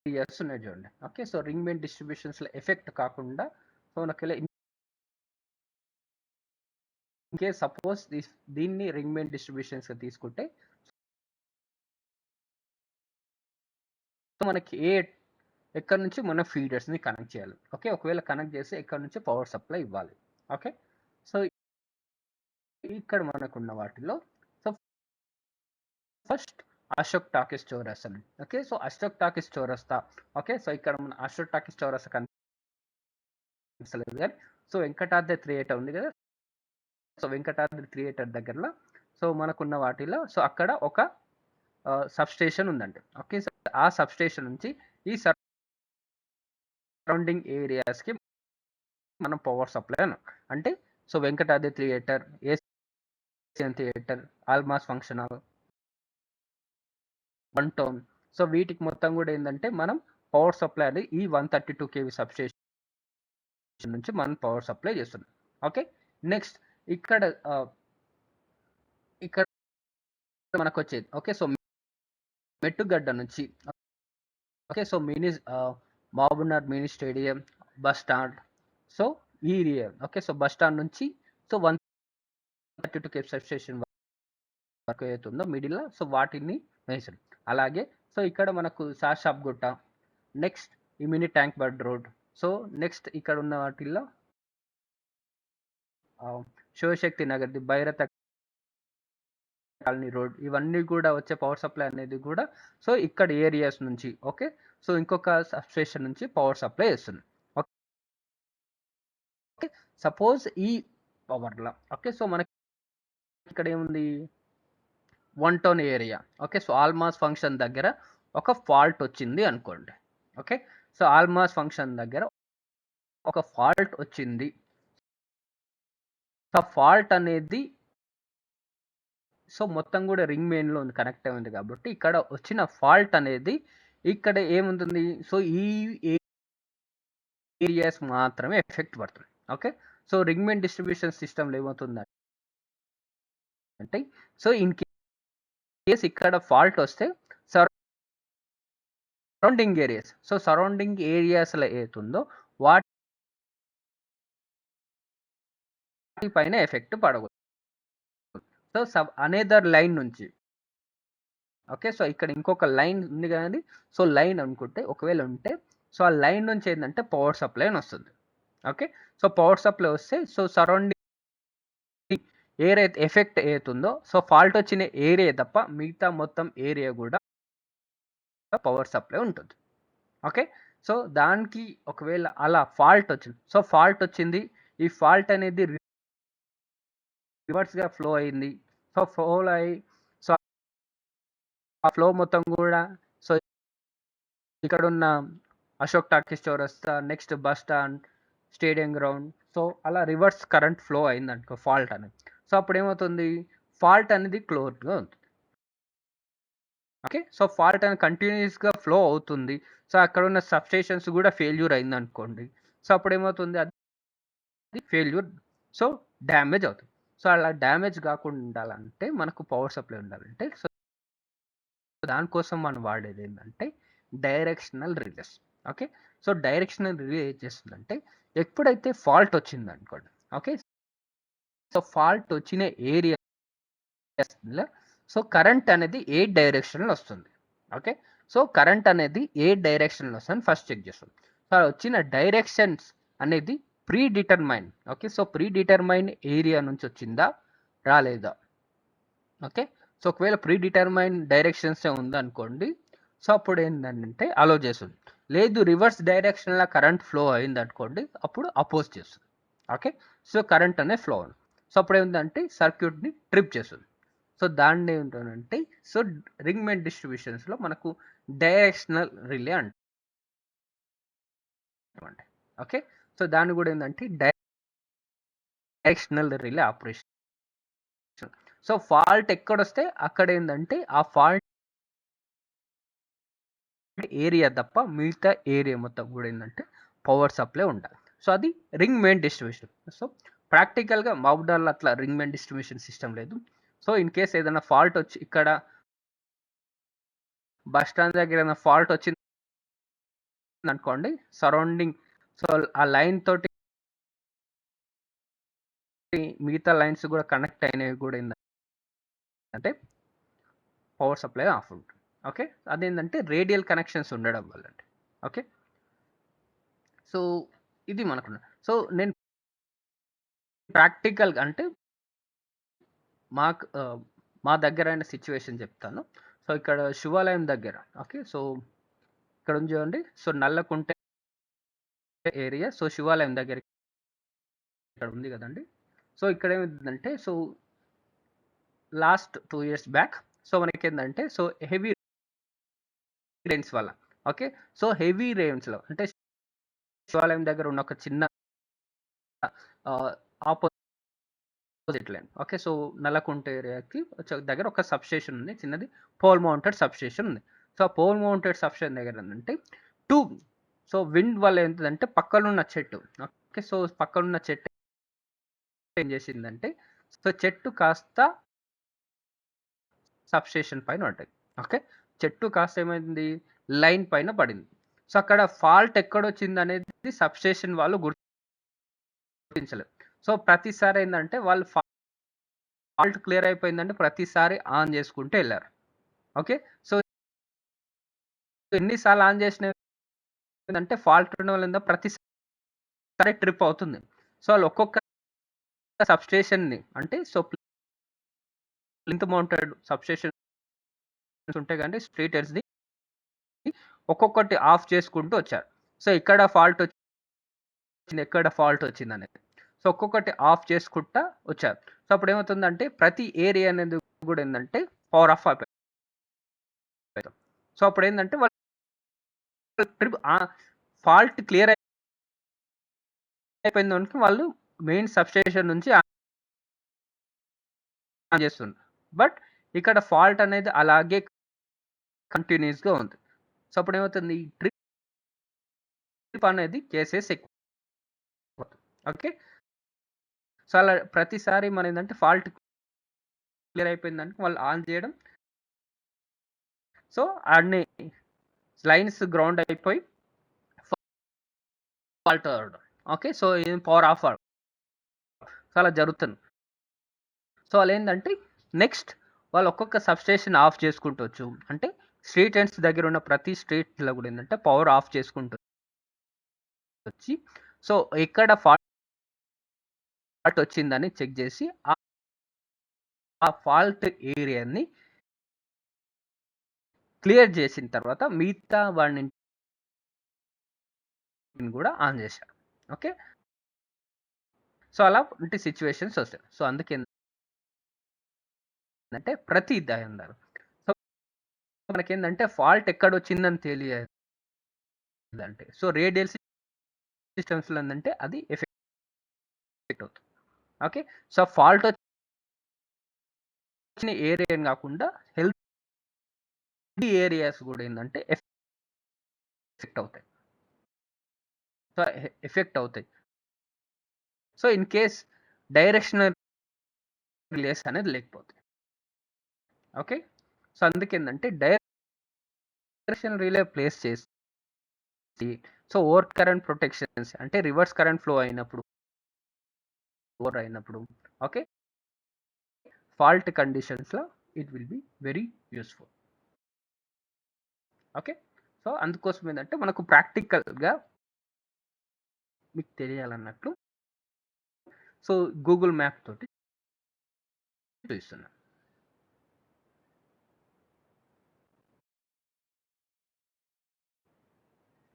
Areas ఉన్నాయి చూడండి. Okay, so ring main డిస్ట్రిబ్యూషన్స్లో ఎఫెక్ట్ కాకుండా, సో మనకి ఇన్ కేస్ సపోజ్ దీన్ని రింగ్ మెయిన్ డిస్ట్రిబ్యూషన్స్గా తీసుకుంటే, సో మనకి ఎక్కడి నుంచి మన ఫీడర్స్ని కనెక్ట్ చేయాలి. ఓకే, ఒకవేళ కనెక్ట్ చేస్తే ఎక్కడి నుంచి పవర్ సప్లై ఇవ్వాలి. ఓకే, సో ఇక్కడ మనకున్న వాటిలో సో ఫస్ట్ అశోక్ టాకీస్ చౌరస్తా. ఓకే, సో అశోక్ టాకీస్ చౌరస్తా. ఓకే, సో ఇక్కడ మన అశోక్ టాకీస్ చౌరస్తా కనిపిస్తలేదు కానీ, సో వెంకటాద్రి థియేటర్ ఉంది కదా, సో వెంకటాద్రి థియేటర్ దగ్గరలో సో మనకున్న వాటిలో సో అక్కడ ఒక సబ్ స్టేషన్ ఉందండి. ఓకే, సో ఆ సబ్ స్టేషన్ నుంచి ఈ సరౌండింగ్ ఏరియాస్కి మనం పవర్ సప్లై అంటే so Venkatadri theatre, Asian theatre, ఆల్మాస్ function hall, one town, so వీటికి మొత్తం కూడా ఏంటంటే మనం పవర్ సప్లై అనేది ఈ 132 kV సబ్ స్టేషన్ నుంచి మనం పవర్ సప్లై చేస్తున్నాం. ఓకే, నెక్స్ట్ ఇక్కడ మనకు వచ్చేది ఓకే, సో మెట్టుగడ్డ నుంచి okay, so Mahabubnagar mini stadium, bus stand, so ఈ area. Okay, so bus stand నుంచి సో 132 kV సబ్ స్టేషన్ వరకు అవుతుందో మిడిల్లో, సో వాటిని వేసారు. అలాగే సో ఇక్కడ మనకు సాషాబ్ గుట్ట, నెక్స్ట్ ఈ mini tank bird road, so next ఇక్కడ ఉన్న వాటిల్లో శివశక్తి నగర్, భైరత కాలనీ రోడ్, ఇవన్నీ కూడా వచ్చే పవర్ సప్లై అనేది కూడా సో ఇక్కడ ఏరియాస్ నుంచి. ఓకే, సో ఇంకొక సబ్ స్టేషన్ నుంచి పవర్ సప్లై చేస్తుంది. ఓకే, సపోజ్ ఈ పవర్లో ఓకే, సో మనకి ఇక్కడ ఏముంది, one town area. Okay, so ఆల్మాస్ function దగ్గర ఒక ఫాల్ట్ వచ్చింది అనుకోండి. ఓకే, సో ఆల్మాస్ ఫంక్షన్ దగ్గర ఒక ఫాల్ట్ వచ్చింది. సో ఫాల్ట్ అనేది సో మొత్తం కూడా రింగ్ మెయిన్లో కనెక్ట్ అయింది కాబట్టి ఇక్కడ వచ్చిన ఫాల్ట్ అనేది ఇక్కడ ఏముంటుంది, సో ఈ ఏరియాస్ మాత్రమే ఎఫెక్ట్ పడుతుంది. Okay, so ring main distribution సిస్టమ్లో ఏమవుతుంది అంటే, సో ఇన్ కేస్ ఇక్కడ ఫాల్ట్ వస్తే సరౌండింగ్ ఏరియాస్, సో సరౌండింగ్ ఏరియాస్లో ఏతుందో వాటి పైన ఎఫెక్ట్ పడకూడదు. సో అనేదర్ లైన్ నుంచి ఓకే, సో ఇక్కడ ఇంకొక లైన్ ఉంది కానీ, సో లైన్ అనుకుంటే ఒకవేళ ఉంటే సో ఆ లైన్ నుంచి ఏంటంటే పవర్ సప్లై అని వస్తుంది. ఓకే, సో పవర్ సప్లై వస్తే సో సరౌండింగ్ ఏరియా ఎఫెక్ట్ అవుతుందో సో ఫాల్ట్ వచ్చిన ఏరియా తప్ప మిగతా మొత్తం ఏరియా కూడా పవర్ సప్లై ఉంటుంది. ఓకే, సో దానికి ఒకవేళ అలా ఫాల్ట్ వచ్చింది, సో ఫాల్ట్ వచ్చింది, ఈ ఫాల్ట్ అనేది రివర్స్గా ఫ్లో అయింది, సో ఫ్లో అయ్యి సో ఆ ఫ్లో మొత్తం కూడా సో ఇక్కడ ఉన్న అశోక్ టాకీస్ చౌరస్తా, next bus stand, stadium ground, so అలా రివర్స్ కరెంట్ ఫ్లో అయింది అనుకో ఫాల్ట్ అనేది. సో అప్పుడు ఏమవుతుంది, ఫాల్ట్ అనేది క్లోజ్గా ఉంటుంది. ఓకే, సో ఫాల్ట్ అనేది కంటిన్యూస్గా ఫ్లో అవుతుంది, సో అక్కడ ఉన్న సబ్స్టేషన్స్ కూడా ఫెయిల్యూర్ అయింది అనుకోండి, సో అప్పుడు ఏమవుతుంది, అది ఫెయిల్యూర్, సో డ్యామేజ్ అవుతుంది. సో అలా డ్యామేజ్ కాకుండా ఉండాలంటే మనకు పవర్ సప్లై ఉండాలంటే సో దానికోసం మనం వాడేది ఏంటంటే directional relays. Okay, so directional relay ఏం చేస్తుందంటే ఎప్పుడైతే ఫాల్ట్ వచ్చింది అనుకోండి, ఓకే, సో ఫాల్ట్ వచ్చిన ఏరియా సో కరెంట్ అనేది ఏ డైరెక్షన్లో వస్తుంది. ఓకే, సో కరెంట్ అనేది ఏ డైరెక్షన్లో వస్తుంది ఫస్ట్ చెక్ చేస్తుంది. సో వచ్చిన డైరెక్షన్స్ అనేది pre determine. Okay, so pre determine area నుంచి వచ్చిందా రాలేదా. ఓకే, సో ఒకవేళ ప్రీ డిటర్మైన్ డైరెక్షన్స్ ఉందనుకోండి, సో అప్పుడు ఏంటంటే అలో చేస్తుంది. లేదు రివర్స్ డైరెక్షన్లో కరెంట్ ఫ్లో అయింది అనుకోండి, అప్పుడు అపోజ్ చేస్తుంది. ఓకే, సో కరెంట్ అనే ఫ్లో ఉంది, సో అప్పుడు ఏంటంటే సర్క్యూట్ని ట్రిప్ చేస్తుంది. సో దాన్ని ఏమిటంటే సో రింగ్ మెయిన్ డిస్ట్రిబ్యూషన్స్లో మనకు డైరెక్షనల్ రిలే అంటారు. ఓకే, సో దాన్ని కూడా ఏంటంటే directional relay operation. So fault ఎక్కడొస్తే అక్కడ ఏంటంటే ఆ ఫాల్ట్ ఏరియా తప్ప మిగతా ఏరియా మొత్తం కూడా ఏంటంటే పవర్ సప్లై ఉండాలి. సో అది రింగ్ మెయిన్ డిస్ట్రిబ్యూషన్. సో ప్రాక్టికల్గా మౌడాల్లో అట్లా రింగ్ మెయిన్ డిస్ట్రిబ్యూషన్ సిస్టమ్ లేదు. సో ఇన్ కేస్ ఏదైనా ఫాల్ట్ వచ్చి ఇక్కడ బస్ స్టాండ్ దగ్గర ఏదైనా ఫాల్ట్ వచ్చింది అనుకోండి సరౌండింగ్, సో ఆ లైన్ తోటి మిగతా లైన్స్ కూడా కనెక్ట్ అయినవి కూడా ఏంటంటే పవర్ సప్లై ఆఫ్ ఉంటుంది. ఓకే, అదేంటంటే రేడియల్ కనెక్షన్స్ ఉండడం వల్ల అండి. ఓకే, సో ఇది మనకున్న. సో నేను ప్రాక్టికల్గా అంటే మాకు మా దగ్గర అయిన సిచ్యువేషన్ చెప్తాను. సో ఇక్కడ శివాలయం దగ్గర, ఓకే, సో ఇక్కడ ఉంది చూడండి, సో నల్లకుంట ఏరియా, సో శివాలయం దగ్గర ఇక్కడ ఉంది కదండి. సో ఇక్కడ ఏమైందంటే, so last 2 years back, so మనకేందంటే సో హెవీ రెయిన్స్ వల్ల, ఓకే, సో హెవీ రెయిన్స్‌లో అంటే శివాలయం దగ్గర ఉన్న ఒక చిన్న opposite line, okay, so Nallakunta ఏరియాకి దగ్గర ఒక సబ్‌స్టేషన్ ఉంది చిన్నది, పోల్ మౌంటెడ్ సబ్‌స్టేషన్ ఉంది. సో ఆ పోల్ మౌంటెడ్ సబ్‌స్టేషన్ దగ్గర ఏంటంటే 2, సో విండ్ వల్ల ఏంటిదంటే పక్కనున్న చెట్టు, ఓకే, సో పక్కనున్న చెట్టు ఏం చేసిందంటే, సో చెట్టు కాస్త సబ్‌స్టేషన్ పైన పడ్డది. ఓకే, చెట్టు కాస్త ఏమైంది, లైన్ పైన పడింది. సో అక్కడ ఫాల్ట్ ఎక్కడొచ్చిందనేది సబ్‌స్టేషన్ వాళ్ళు గుర్తించలేదు. సో ప్రతిసారి ఏందంటే వాళ్ళు ఫాల్ట్ క్లియర్ అయిపోయిందంటే ప్రతిసారి ఆన్ చేసుకుంటూ ఎళ్లారు. ఓకే, సో ఎన్ని సార్లు ఆన్ చేసినా ఏందంటే ఫాల్ట్ ఉండడం వల్ల ప్రతిసారి ట్రిప్ అవుతుంది. సో వాళ్ళు ఒక్కొక్క సబ్‌స్టేషన్‌ని అంటే సో ప్లింత్ మౌంటెడ్ సబ్‌స్టేషన్స్ ఉంటాయి కదండీ స్ట్రీటర్స్‌ది, ఒక్కొక్కటి ఆఫ్ చేసుకుంటూ వచ్చారు. సో ఎక్కడ ఫాల్ట్ వచ్చింది, ఎక్కడ ఫాల్ట్ వచ్చిందనేది. సో ఒక్కొక్కటి ఆఫ్ చేసుకుంటా వచ్చారు. సో అప్పుడు ఏమవుతుందంటే ప్రతి ఏరియా అనేది కూడా ఏందంటే పవర్ ఆఫ్ అయిపోయింది. సో అప్పుడు ఏందంటే వాళ్ళు ట్రిప్ ఫాల్ట్ క్లియర్ అయిపోయిందనుకో వాళ్ళు మెయిన్ సబ్‌స్టేషన్ నుంచి ఆన్ చేస్తుండ్రు. బట్ ఇక్కడ ఫాల్ట్ అనేది అలాగే కంటిన్యూయస్‌గా ఉంది. సో అప్పుడు ఏమవుతుంది, ట్రిప్ అనేది కేసెస్ ఎక్కువ. ఓకే, సో అలా ప్రతిసారి మన ఏందంటే ఫాల్ట్ క్లియర్ అయిపోయిందనుకో వాళ్ళు ఆన్ చేయడం. సో అన్ని లైన్స్ గ్రౌండ్ అయిపోయి ఫాల్ట్ అవ్వడం. ఓకే, సో ఇది పవర్ ఆఫ్ అవ్వడం. సో అలా జరుగుతుంది. సో వాళ్ళేందంటే నెక్స్ట్ వాళ్ళు ఒక్కొక్క సబ్‌స్టేషన్ ఆఫ్ చేసుకుంటూ అంటే స్ట్రీట్ ఎండ్స్ దగ్గర ఉన్న ప్రతి స్ట్రీట్‌లో కూడా ఏందంటే పవర్ ఆఫ్ చేసుకుంటూ వచ్చి, సో ఎక్కడ ఫాల్ట్ వచ్చిందని చెక్ చేసి ఆ ఫాల్ట్ ఏరియాని క్లియర్ చేసిన తర్వాత మిగతా వాడిని కూడా ఆన్ చేశారు. ఓకే, సో అలా అంటే సిట్యుయేషన్స్ వస్తాయి. సో అందుకేందంటే ప్రతి దయందారు సో మనకేందంటే ఫాల్ట్ ఎక్కడొచ్చిందని తెలియదంటే సో రేడియల్ సిస్టమ్స్‌లో ఏందంటే అది ఎఫెక్ట్ అవుతుంది. ఓకే, సో ఫాల్ట్ వచ్చిన ఏరియాని కాకుండా హెల్తీ ఏరియాస్ కూడా ఏందంటే ఎఫెక్ట్ అవుతాయి. సో ఎఫెక్ట్ అవుతాయి. So in case directional relays అనేది లేకపోతే. ఓకే, సో అందుకేందంటే డైరెక్షన్ రిలే ప్లేస్ చేసి సో ఓవర్ కరెంట్ ప్రొటెక్షన్స్ అంటే రివర్స్ కరెంట్ ఫ్లో అయినప్పుడు, ఓకే, ఫాల్ట్ కండిషన్స్‌లో it will be very useful. Okay, so అందుకోసం ఏందంటే మనకు ప్రాక్టికల్‌గా మీకు తెలియాలన్నట్లు సో గూగుల్ మ్యాప్ తోటి చూపిస్తున్నాను.